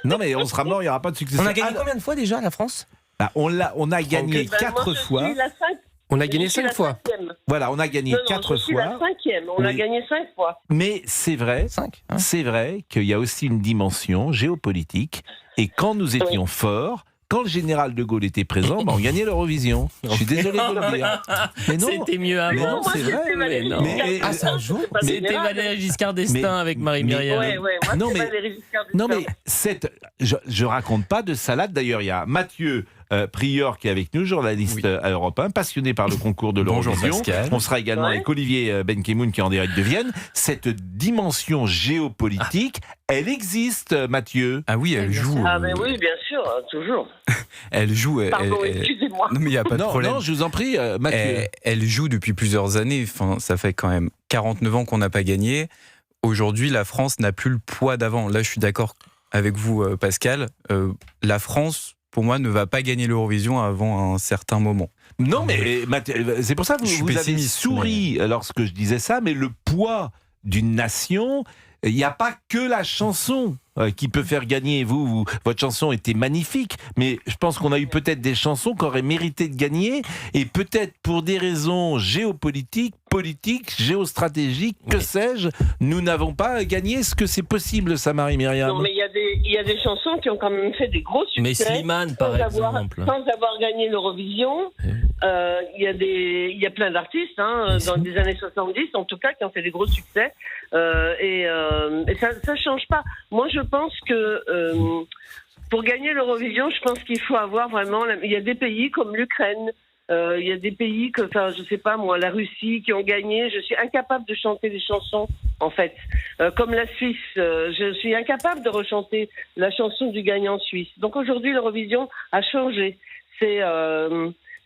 Non, mais on sera mort, il n'y aura pas de successeur. On a gagné combien de fois déjà, la France ? On a gagné 4 fois. On a gagné 5 fois. Voilà, on a gagné 4 fois. La 5e, on a gagné 5 fois. Mais c'est vrai, 5, c'est vrai qu'il y a aussi une dimension géopolitique. Et quand nous étions forts, quand le général de Gaulle était présent, on gagnait l'Eurovision. Je suis désolé de le dire. Mais non, C'était mieux avant. mais non, c'est vrai. Ah, ça joue. C'était Valéry Giscard d'Estaing avec Marie-Myriam. Non, mais je raconte pas de salade. D'ailleurs, il y a Mathieu Prieur qui est avec nous, journaliste à Europe 1, passionné par le concours de l'Eurovision. On sera également avec Olivier Benkemoun qui est en direct de Vienne. Cette dimension géopolitique, elle existe, Mathieu. Ah oui, elle joue. Ah mais oui, bien sûr, toujours. Elle joue. Pardon, excusez-moi. Non, mais il n'y a pas de problème. Non, je vous en prie, Mathieu. Elle joue depuis plusieurs années. Enfin, ça fait quand même 49 ans qu'on n'a pas gagné. Aujourd'hui, la France n'a plus le poids d'avant. Là, je suis d'accord avec vous, Pascal. La France, pour moi, ne va pas gagner l'Eurovision avant un certain moment. Non, mais c'est pour ça que vous avez souri lorsque je disais ça, mais le poids d'une nation, il n'y a pas que la chanson qui peut faire gagner. Votre chanson était magnifique, mais je pense qu'on a eu peut-être des chansons qui auraient mérité de gagner, et peut-être pour des raisons géopolitiques, politiques, géostratégiques, que sais-je, nous n'avons pas gagné. Est-ce que c'est possible, ça, Marie-Myriam ? Non, mais il y a des chansons qui ont quand même fait des gros succès. Mais Slimane, par exemple. Sans avoir gagné l'Eurovision, il y a plein d'artistes, dans les années 70, en tout cas, qui ont fait des gros succès. Et ça change pas. Moi, je pense que pour gagner l'Eurovision, je pense qu'il faut avoir vraiment... Il y a des pays comme l'Ukraine, il y a des pays je sais pas moi, la Russie, qui ont gagné. Je suis incapable de chanter des chansons, en fait. Comme la Suisse, je suis incapable de rechanter la chanson du gagnant suisse. Donc aujourd'hui, l'Eurovision a changé.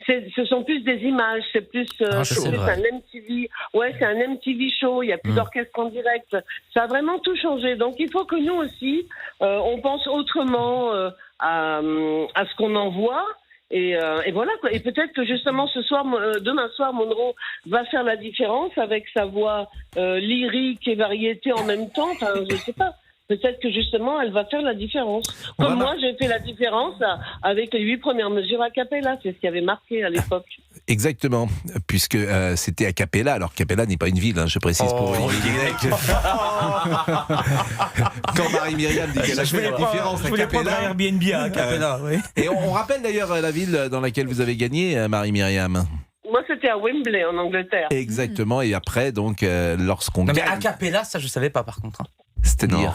Ce sont plus des images, c'est plus un MTV. Ouais, c'est un MTV show. Il y a plus d'orchestre en direct. Ça a vraiment tout changé. Donc il faut que nous aussi, on pense autrement à ce qu'on envoie. Et voilà quoi. Et peut-être que justement demain soir, Monroe va faire la différence avec sa voix lyrique et variété en même temps. Enfin, je sais pas. Peut-être que justement, elle va faire la différence. Comme moi, j'ai fait la différence avec les 8 premières mesures a cappella. C'est ce qui avait marqué à l'époque. Exactement, puisque c'était a cappella. Alors, Capella n'est pas une ville, je précise pour Olivier Guénec. Quand Marie-Myriam dit qu'elle a fait la différence je voulais prendre un Airbnb à Capella. Oui. Et on rappelle d'ailleurs la ville dans laquelle vous avez gagné, Marie-Myriam. Moi, c'était à Wembley, en Angleterre. Exactement, et après, donc, lorsqu'on gagne... Mais a cappella, ça, je ne savais pas, par contre. C'est-à-dire...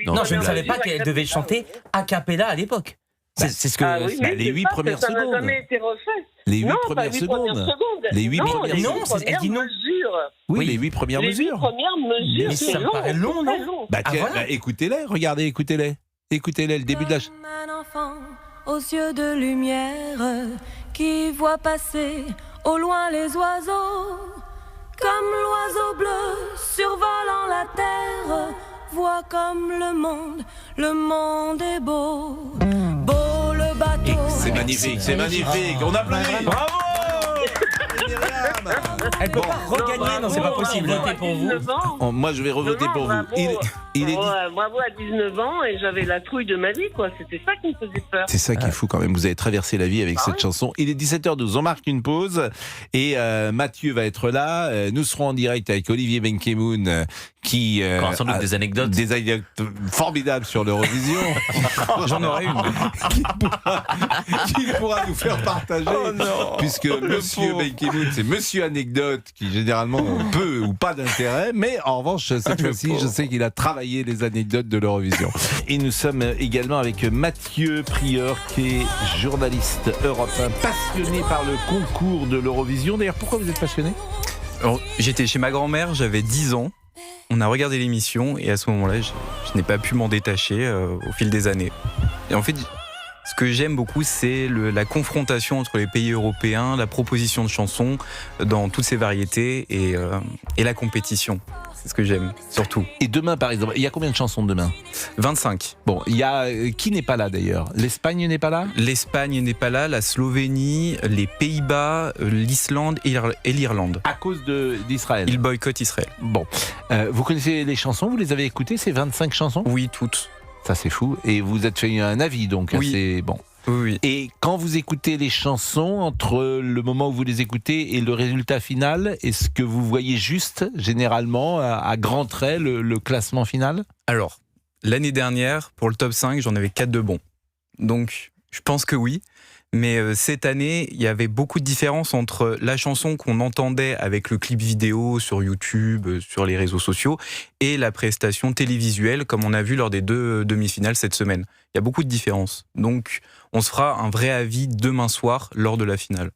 Non, je ne savais pas qu'elle devait chanter a cappella à l'époque. C'est ce que... les 8 premières secondes. Ça n'a jamais été refait. Les 8 premières secondes. Les 8 premières secondes. Non, elle dit non. Oui, les 8 premières mesures. Les 8 premières mesures, mais c'est ça me paraît long, non ? Écoutez-les, regardez, écoutez-les. Écoutez-les, le début de la... Comme un enfant aux yeux de lumière qui voit passer au loin les oiseaux. Comme l'oiseau bleu survolant la terre, vois comme le monde est beau. Beau le bateau. C'est magnifique, c'est magnifique. On applaudit. Bravo! Elle peut pas regagner, non, c'est pas possible. Voter pour vous. Moi, je vais revoter pour vous. Bravo à 19 ans et j'avais la trouille de ma vie, quoi. C'était ça qui me faisait peur. C'est ça qui est fou quand même. Vous avez traversé la vie avec cette chanson. Il est 17h12. On marque une pause et Mathieu va être là. Nous serons en direct avec Olivier Benkemoun qui sans doute des anecdotes formidables sur l'Eurovision. J'en aurai une. Qui pourra nous faire partager. Puisque Monsieur Benkemoun, c'est Monsieur Anecdote qui généralement peu ou pas d'intérêt. Mais en revanche, cette fois-ci, je sais qu'il a travaillé les anecdotes de l'Eurovision. Et nous sommes également avec Mathieu Prieur, qui est journaliste européen, passionné par le concours de l'Eurovision. D'ailleurs, pourquoi vous êtes passionné ? Alors, j'étais chez ma grand-mère, j'avais 10 ans. On a regardé l'émission et à ce moment-là, je n'ai pas pu m'en détacher au fil des années. Et en fait, ce que j'aime beaucoup, c'est la confrontation entre les pays européens, la proposition de chansons dans toutes ces variétés et la compétition. C'est ce que j'aime, surtout. Et demain, par exemple, il y a combien de chansons demain ? 25. Bon, il y a... qui n'est pas là, d'ailleurs ? L'Espagne n'est pas là ? L'Espagne n'est pas là, la Slovénie, les Pays-Bas, l'Islande et l'Irlande. À cause d'Israël ? Ils boycottent Israël. Bon. Vous connaissez les chansons ? Vous les avez écoutées, ces 25 chansons ? Oui, toutes. Ça, c'est fou. Et vous êtes fait un avis, donc, Oui. assez bon. Oui. Et quand vous écoutez les chansons, entre le moment où vous les écoutez et le résultat final, est-ce que vous voyez juste, généralement, à grands traits, le classement final ? Alors, l'année dernière, pour le top 5, j'en avais 4 de bons. Donc, je pense que oui. Mais cette année, il y avait beaucoup de différences entre la chanson qu'on entendait avec le clip vidéo sur YouTube, sur les réseaux sociaux, et la prestation télévisuelle, comme on a vu lors des 2 demi-finales cette semaine. Il y a beaucoup de différences. Donc, on se fera un vrai avis demain soir lors de la finale.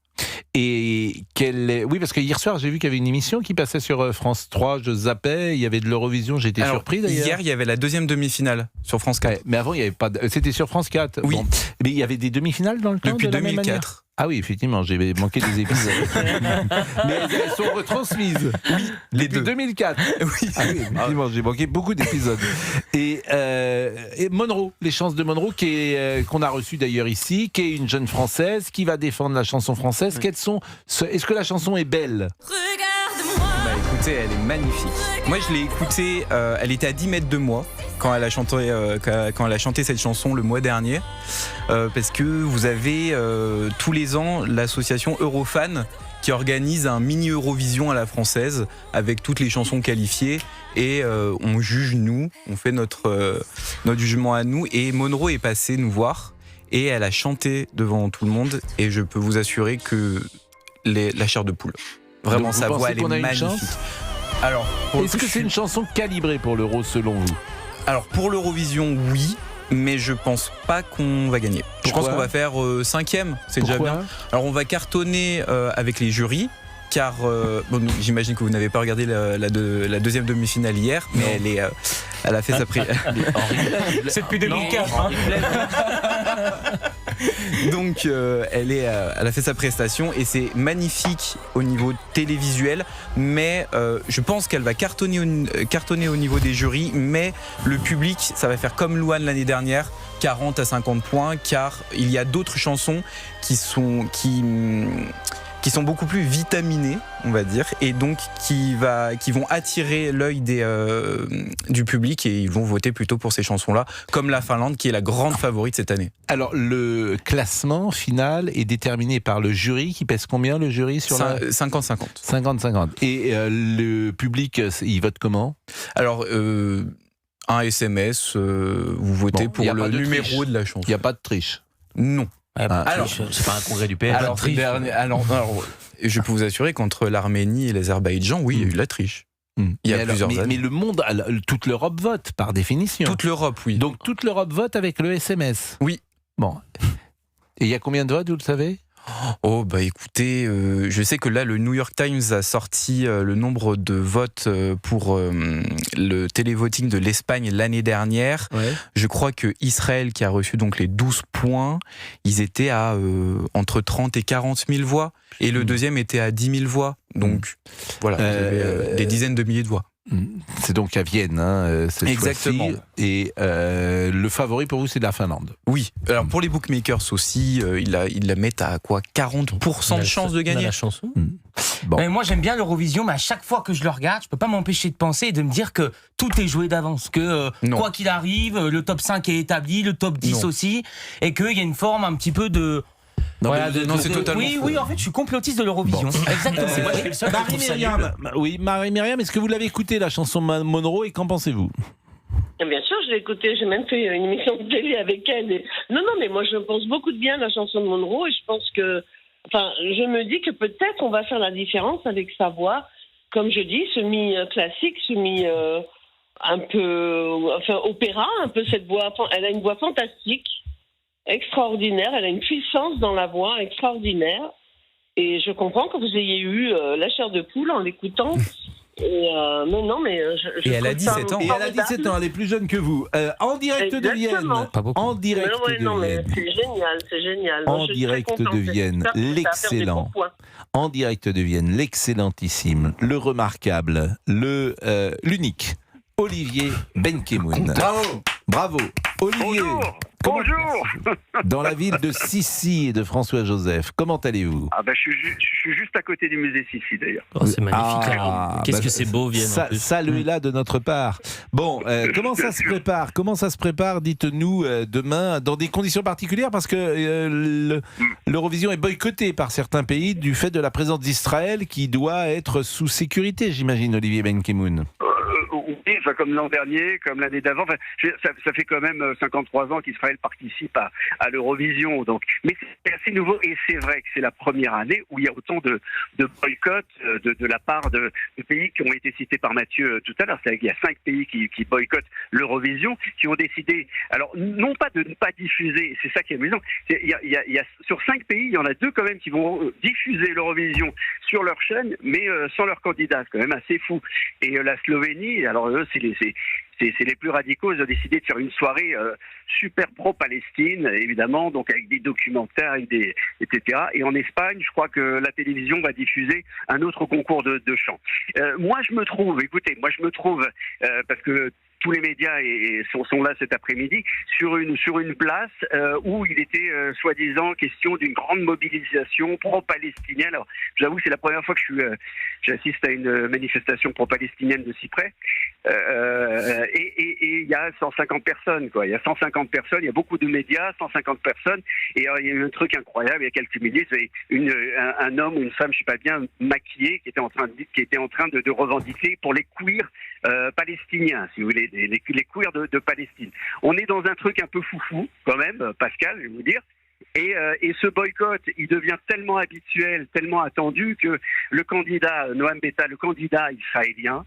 Et oui, parce que hier soir, j'ai vu qu'il y avait une émission qui passait sur France 3, je zappais, il y avait de l'Eurovision, j'étais Alors, surpris d'ailleurs. Hier, il y avait la 2e demi-finale sur France 4. Ouais, mais avant, il y avait pas. C'était sur France 4. Oui. Bon. Mais il y avait des demi-finales dans le temps Depuis de la même manière. 2004. Ah oui, effectivement, j'ai manqué des épisodes. Mais elles sont retransmises. Oui, les Depuis deux. 2004. Oui. Ah oui, effectivement, j'ai manqué beaucoup d'épisodes. Et Monroe, les chances de Monroe, qu'on a reçue d'ailleurs ici, qui est une jeune Française, qui va défendre la chanson française. Est-ce que la chanson est belle ? Regarde-moi. Bah écoutez, elle est magnifique. Moi je l'ai écoutée, elle était à 10 mètres de moi quand elle a chanté cette chanson le mois dernier. Parce que vous avez tous les ans l'association Eurofan qui organise un mini Eurovision à la française avec toutes les chansons qualifiées et on juge nous, on fait notre jugement à nous et Monroe est passée nous voir et elle a chanté devant tout le monde et je peux vous assurer que la chair de poule. Vraiment, Donc, sa vous voix, pensez elle est qu'on a une magnifique. chance ? Alors, Est-ce que c'est une chanson calibrée pour l'Euro selon vous ? Alors, pour l'Eurovision, oui, mais je pense pas qu'on va gagner. Je pense qu'on va faire 5e, c'est déjà Pourquoi bien. Alors, on va cartonner avec les jurys, car j'imagine que vous n'avez pas regardé la 2e demi-finale hier, mais elle a fait sa C'est depuis 2004. Hein. Donc elle a fait sa prestation et c'est magnifique au niveau télévisuel, mais je pense qu'elle va cartonner au niveau des jurys, mais le public, ça va faire comme Louane l'année dernière, 40 à 50 points, car il y a d'autres chansons qui sont beaucoup plus vitaminées, on va dire, et donc qui vont attirer l'œil du public et ils vont voter plutôt pour ces chansons-là, comme la Finlande qui est la grande favorite cette année. Alors, le classement final est déterminé par le jury, qui pèse combien le jury sur 50-50. 50-50. Et le public, il vote comment ? Alors, un SMS, vous votez pour le numéro de la chanson. Il n'y a pas de triche. Non. Alors, c'est pas un congrès du PS. Alors, je peux vous assurer qu'entre l'Arménie et l'Azerbaïdjan, oui, il y a eu de la triche. Il y a plusieurs années. Mais le monde, toute l'Europe vote, par définition. Toute l'Europe, oui. Donc toute l'Europe vote avec le SMS. Oui. Bon. Et il y a combien de votes, vous le savez ? Oh, bah écoutez, je sais que là, le New York Times a sorti le nombre de votes pour le télévoting de l'Espagne l'année dernière. Ouais. Je crois que Israël, qui a reçu donc les 12 points, ils étaient à entre 30 et 40 000 voix. Et le deuxième était à 10 000 voix. Donc, voilà, vous avez des dizaines de milliers de voix. C'est donc à Vienne, cette Exactement. fois-ci. Et le favori pour vous, c'est la Finlande. Oui. Alors pour les bookmakers aussi, ils la mettent à quoi 40% de chance de gagner. La chanson. Bon. Mais moi j'aime bien l'Eurovision, mais à chaque fois que je le regarde, je peux pas m'empêcher de penser et de me dire que tout est joué d'avance, que quoi qu'il arrive, le top 5 est établi, le top 10 aussi, et qu'il y a une forme un petit peu de... Non, c'est totalement faux. Oui, en fait, je suis complotiste de l'Eurovision. Bon. Exactement. Moi, je suis le seul qui trouve ça nul. Oui, Marie-Myriam, est-ce que vous l'avez écouté, la chanson Monroe, et qu'en pensez-vous ? Bien sûr, je l'ai écoutée. J'ai même fait une émission de télé avec elle. Non, mais moi, je pense beaucoup de bien de la chanson de Monroe et je pense que... Enfin, je me dis que peut-être on va faire la différence avec sa voix, comme je dis, semi-classique, un peu... Enfin, opéra, un peu cette voix... Elle a une voix fantastique, extraordinaire. Elle a une puissance dans la voix extraordinaire. Et je comprends que vous ayez eu la chair de poule en l'écoutant. Et elle a 17 ans. Et elle a 17 ans, elle est plus jeune que vous. En direct de Vienne. Pas beaucoup. En direct de Vienne. C'est génial. En direct de Vienne, l'excellent. En direct de Vienne, l'excellentissime, le remarquable, l'unique, Olivier Benkemoun. Bravo. Bravo. Olivier. Bonjour. Bonjour. Dans la ville de Sissi et de François-Joseph, comment allez-vous? Je suis juste à côté du musée Sissi d'ailleurs. Oh, c'est magnifique. Qu'est-ce que c'est beau, Vienne. Saluez-la de notre part. Bon, comment ça se prépare? Comment ça se prépare, dites-nous, demain, dans des conditions particulières? Parce que l'Eurovision est boycottée par certains pays du fait de la présence d'Israël qui doit être sous sécurité, j'imagine, Olivier Benkemoun. Oui, comme l'an dernier, comme l'année d'avant. Ça fait quand même 53 ans qu'Israël participe à l'Eurovision. Donc, mais c'est assez nouveau et c'est vrai que c'est la première année où il y a autant de boycotts de la part de pays qui ont été cités par Mathieu tout à l'heure. Il y a 5 pays qui boycottent l'Eurovision, qui ont décidé, alors non pas de ne pas diffuser, c'est ça qui est amusant. Il y a sur 5 pays, il y en a 2 quand même qui vont diffuser l'Eurovision sur leur chaîne, mais sans leur candidat. C'est quand même assez fou. Et la Slovénie, alors eux, c'est les plus radicaux. Ils ont décidé de faire une soirée super pro-Palestine, évidemment, donc avec des documentaires, etc. Et en Espagne, je crois que la télévision va diffuser un autre concours de chant. Moi, je me trouve, parce que tous les médias sont là cet après-midi, sur une place où il était soi-disant question d'une grande mobilisation pro-palestinienne. Alors, j'avoue, c'est la première fois que j'assiste à une manifestation pro-palestinienne de si près. Et il y a 150 personnes, quoi. Il y a 150 personnes, il y a beaucoup de médias, 150 personnes. Et il y a eu un truc incroyable, il y a quelques minutes, un homme ou une femme, je sais pas bien, maquillée, qui était en train de revendiquer pour les queers palestiniens, si vous voulez, les queers de Palestine. On est dans un truc un peu foufou, quand même, Pascal, je vais vous dire. Et ce boycott, il devient tellement habituel, tellement attendu que le candidat, Noam Betta, le candidat israélien,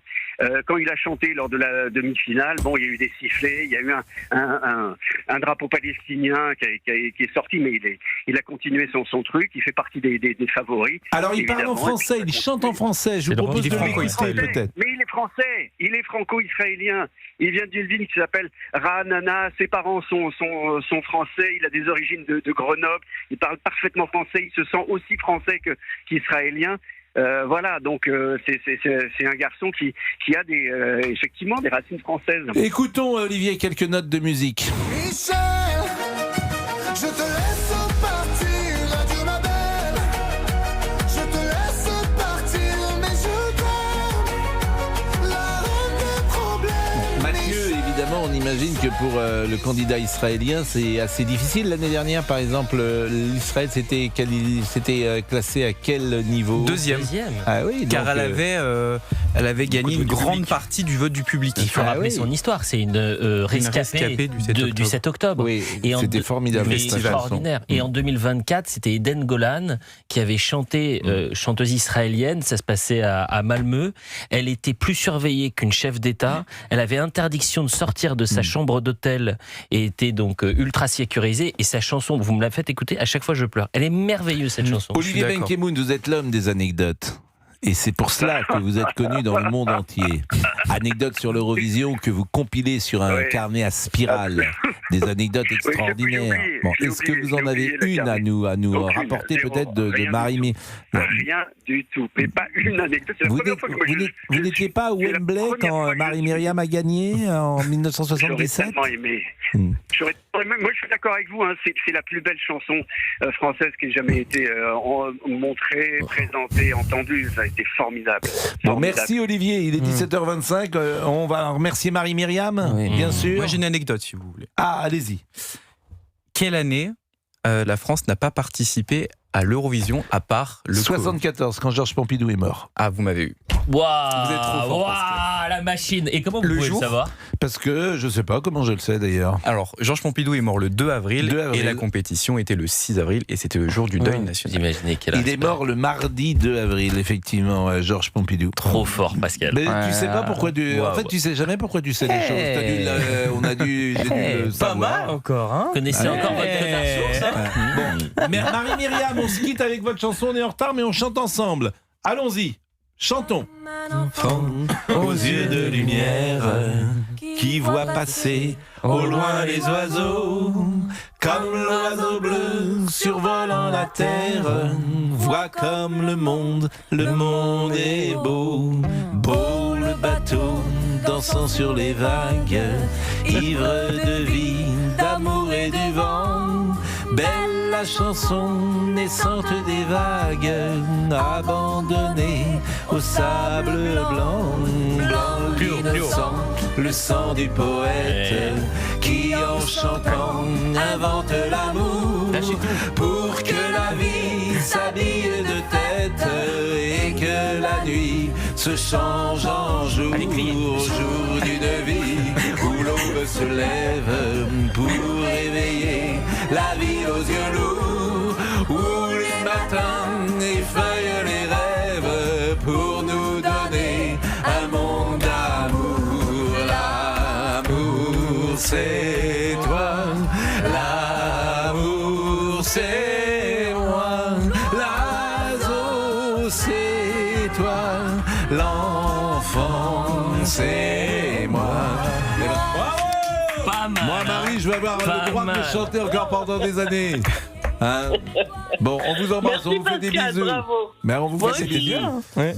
quand il a chanté lors de la demi-finale, il y a eu des sifflets, il y a eu un drapeau palestinien qui est sorti, mais il a continué son truc, il fait partie des favoris. Alors il parle en français, il chante en français, je vous propose de l'écouter peut-être. Mais il est français, il est franco-israélien, il vient d'une ville qui s'appelle Ra'anana, ses parents sont français, il a des origines de Grenoble, il parle parfaitement français, il se sent aussi français qu'israélien. Voilà, donc c'est un garçon qui a effectivement des racines françaises. Écoutons, Olivier, quelques notes de musique. Michel, je te laisse partir, adieu ma belle. Je te laisse partir, mais je t'aime, la reine des problèmes. Mathieu, évidemment, on imagine que pour le candidat israélien, c'est assez difficile. L'année dernière, par exemple, l'Israël s'était classé à quel niveau? Deuxième. Ah oui, car elle avait gagné une grande partie du vote du public. Il faut rappeler son histoire. C'est une rescapée du 7 octobre. Oui, c'était formidable. Extraordinaire. Et en 2024, c'était Eden Golan qui avait chanté, chanteuse israélienne. Ça se passait à Malmö. Elle était plus surveillée qu'une chef d'État. Elle avait interdiction de sortir de sa chambre d'hôtel et était donc ultra sécurisée. Et sa chanson, vous me la faites écouter, à chaque fois je pleure. Elle est merveilleuse, cette chanson. Olivier Benkemoun, vous êtes l'homme des anecdotes. Et c'est pour cela que vous êtes connu dans le monde entier. Anecdotes sur l'Eurovision que vous compilez sur un carnet à spirale. Des anecdotes extraordinaires. Bon, est-ce que vous en avez une à nous rapporter peut-être de Marie-Myriam? Rien du tout, mais pas une anecdote. Vous n'étiez pas à Wembley quand Marie-Myriam a gagné en 1977? J'aurais tellement aimé. Moi, je suis d'accord avec vous. C'est la plus belle chanson française qui ait jamais été montrée, présentée, entendue. Ça a été formidable. Bon, merci Olivier. Il est 17h25. On va remercier Marie-Myriam, bien sûr. Moi, j'ai une anecdote, si vous voulez. Ah, allez-y. Quelle année la France n'a pas participé à l'Eurovision à part le 74, quand Georges Pompidou est mort. Ah, vous m'avez eu. Waouh, vous êtes trop fort, la machine. Et comment vous pouvez le savoir? Parce que je sais pas comment je le sais d'ailleurs. Alors, Georges Pompidou est mort le 2 avril et la compétition était le 6 avril et c'était le jour du deuil national. Vous imaginez Il est mort le mardi 2 avril, effectivement, Georges Pompidou. Trop fort, Pascal. Mais tu sais pas pourquoi en fait, tu sais jamais pourquoi tu sais les choses. On a dû pas mal encore, hein. Vous connaissez encore votre code à source, hein. Bon, mais Marie-Myriam, on se quitte avec votre chanson, on est en retard, mais on chante ensemble. Allons-y, chantons. Enfant aux yeux de lumière qui voit passer au loin les oiseaux, comme l'oiseau bleu survolant la terre, voit comme le monde est beau. Beau le bateau dansant sur les vagues, ivre de vie, d'amour et du Belle la chanson naissante des vagues, abandonnée au sable blanc, blanc l'innocent, le sang du poète qui en chantant invente l'amour pour que la vie s'habille de tête et que la nuit se change en jour, jour d'une vie où l'aube se lève pour réveiller la vie aux yeux lourds, où les matins effeuillent les rêves pour nous donner un monde d'amour. L'amour c'est toi, l'amour c'est moi, l'oiseau c'est toi, l'enfant c'est moi. Moi, Marie, je vais avoir le droit de chanter encore pendant des années. Hein? Bon, on vous embrasse, on vous fait des bisous. Bravo. Mais on vous fait des bisous. Ouais.